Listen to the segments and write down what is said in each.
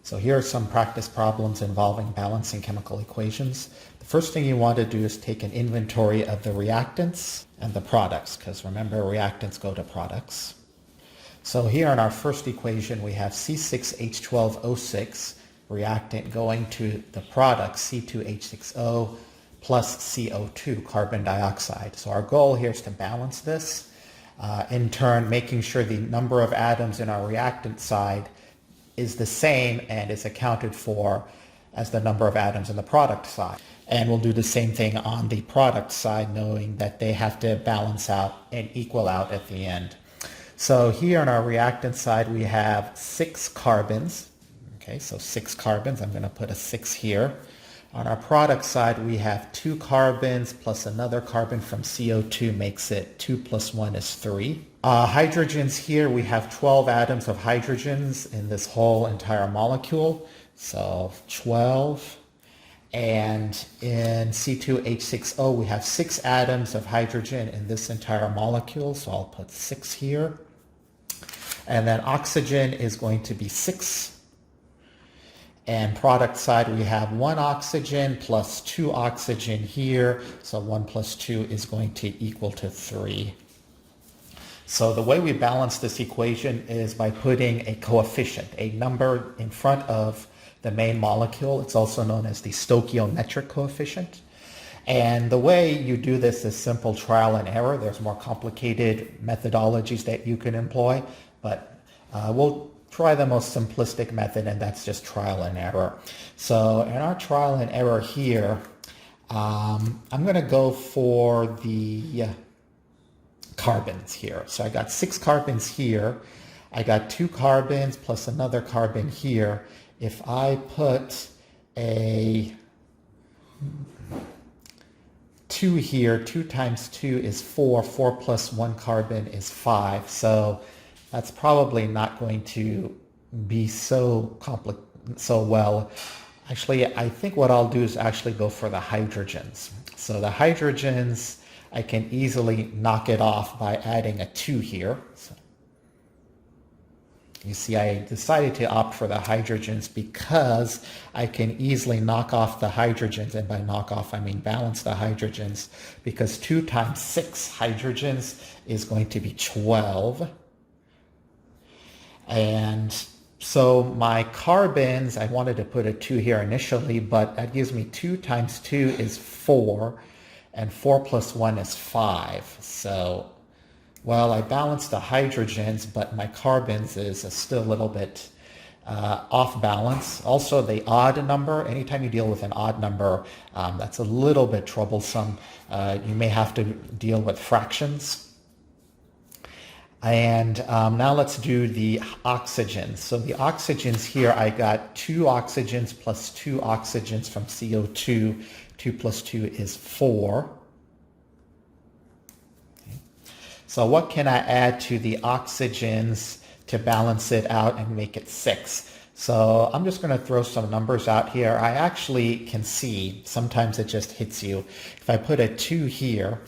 So here are some practice problems involving balancing chemical equations. The first thing you want to do is take an inventory of the reactants and the products, because remember, reactants go to products. So here in our first equation, we have C6H12O6 reactant going to the product C2H6O plus CO2, carbon dioxide. So our goal here is to balance this, in turn making sure the number of atoms in our reactant side is the same and is accounted for as the number of atoms in the product side. And we'll do the same thing on the product side, knowing that they have to balance out and equal out at the end. So here on our reactant side, we have 6 carbons. Okay, so 6 carbons. I'm going to put a 6 here. On our product side, we have 2 carbons plus another carbon from CO2 makes it 2 plus 1 is 3. Hydrogens here, we have 12 atoms of hydrogens in this whole entire molecule. So 12. And in C2H6O, we have 6 atoms of hydrogen in this entire molecule. So I'll put 6 here. And then oxygen is going to be 6. And product side, we have 1 oxygen plus 2 oxygen here. So 1 plus 2 is going to equal to 3. So the way we balance this equation is by putting a coefficient, a number in front of the main molecule. It's also known as the stoichiometric coefficient. And the way you do this is simple trial and error. There's more complicated methodologies that you can employ, but we'll try the most simplistic method, and that's just trial and error. So in our trial and error here, I'm going to go for the carbons here. So I got 6 carbons here. I got 2 carbons plus another carbon here. If I put a 2 here, 2 times 2 is 4. 4 plus 1 carbon is 5. So that's probably not going to be so well. Actually, I think what I'll do is actually go for the hydrogens. So the hydrogens, I can easily knock it off by adding a 2 here. So you see, I decided to opt for the hydrogens because I can easily knock off the hydrogens, and by knock off I mean balance the hydrogens, because 2 times 6 hydrogens is going to be 12. And so my carbons, I wanted to put a 2 here initially, but that gives me 2 times 2 is 4, and 4 plus 1 is 5. So, well, I balanced the hydrogens, but my carbons is still a little bit off balance. Also, the odd number, anytime you deal with an odd number, that's a little bit troublesome. You may have to deal with fractions. And now let's do the oxygens. So the oxygens here, I got 2 oxygens plus 2 oxygens from CO2. 2 plus 2 is 4. Okay. So what can I add to the oxygens to balance it out and make it 6? So I'm just going to throw some numbers out here. I actually can see, sometimes it just hits you. If I put a 2 here,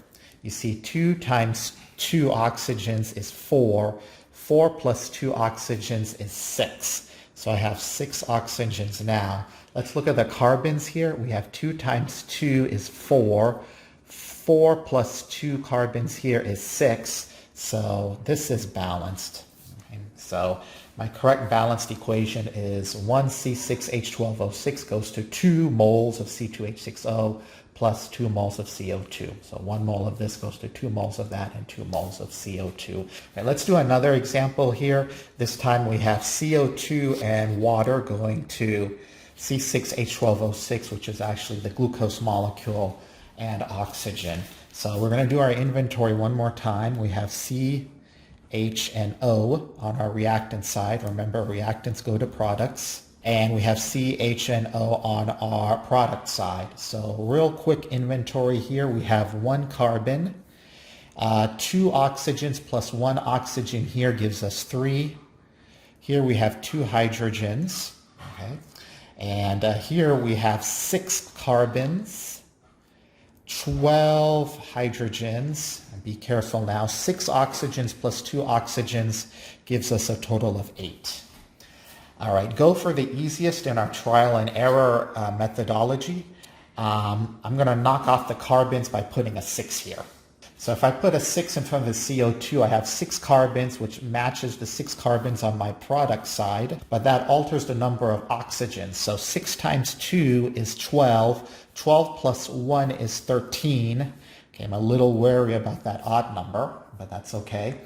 you see 2 times 2 oxygens is 4. 4 plus 2 oxygens is 6. So I have 6 oxygens now. Let's look at the carbons here. We have 2 times 2 is 4. 4 plus 2 carbons here is 6. So this is balanced. Okay. So my correct balanced equation is 1 C6H12O6 goes to 2 moles of C2H6O plus 2 moles of CO2. So 1 mole of this goes to 2 moles of that and 2 moles of CO2. Okay, let's do another example here. This time we have CO2 and water going to C6H12O6, which is actually the glucose molecule, and oxygen. So we're going to do our inventory one more time. We have C, H, and O on our reactant side. Remember, reactants go to products. And we have C, H, and O on our product side. So real quick inventory here. We have 1 carbon, 2 oxygens plus 1 oxygen here gives us 3. Here we have 2 hydrogens. Okay. And here we have 6 carbons, 12 hydrogens. Be careful now. 6 oxygens plus 2 oxygens gives us a total of 8. All right, go for the easiest in our trial and error methodology. I'm going to knock off the carbons by putting a 6 here. So if I put a 6 in front of the CO2, I have 6 carbons, which matches the 6 carbons on my product side, but that alters the number of oxygens. So 6 times 2 is 12. 12 plus 1 is 13. Okay, I'm a little wary about that odd number, but that's okay.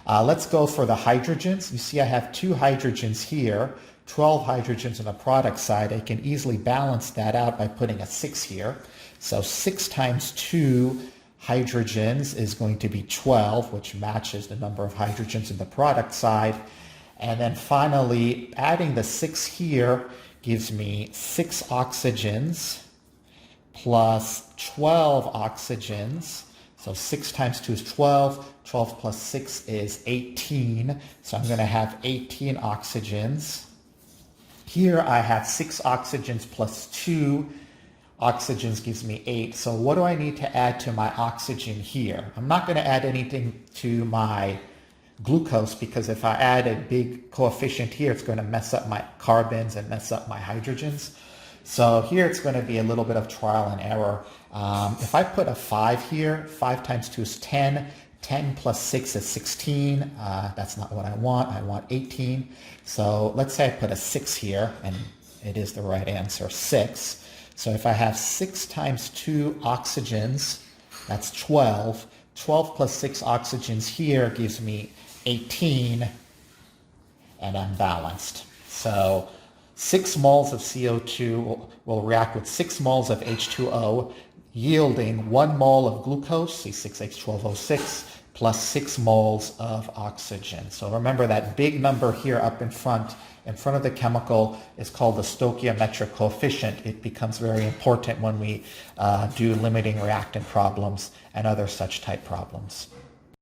Let's go for the hydrogens. You see I have 2 hydrogens here, 12 hydrogens on the product side. I can easily balance that out by putting a 6 here. So 6 times 2 hydrogens is going to be 12, which matches the number of hydrogens in the product side. And then finally, adding the 6 here gives me 6 oxygens plus 12 oxygens. So 6 times 2 is 12. 12 plus 6 is 18. So I'm going to have 18 oxygens. Here I have 6 oxygens plus 2 oxygens gives me 8. So what do I need to add to my oxygen here? I'm not going to add anything to my glucose because if I add a big coefficient here, it's going to mess up my carbons and mess up my hydrogens. So here it's going to be a little bit of trial and error. If I put a 5 here, 5 times 2 is 10. 10 plus 6 is 16. That's not what I want. I want 18. So let's say I put a 6 here, and it is the right answer, 6. So if I have 6 times 2 oxygens, that's 12. 12 plus 6 oxygens here gives me 18, and I'm balanced. So 6 moles of CO2 will react with 6 moles of H2O, yielding 1 mole of glucose, C6H12O6, plus 6 moles of oxygen. So remember that big number here up in front of the chemical is called the stoichiometric coefficient. It becomes very important when we do limiting reactant problems and other such type problems.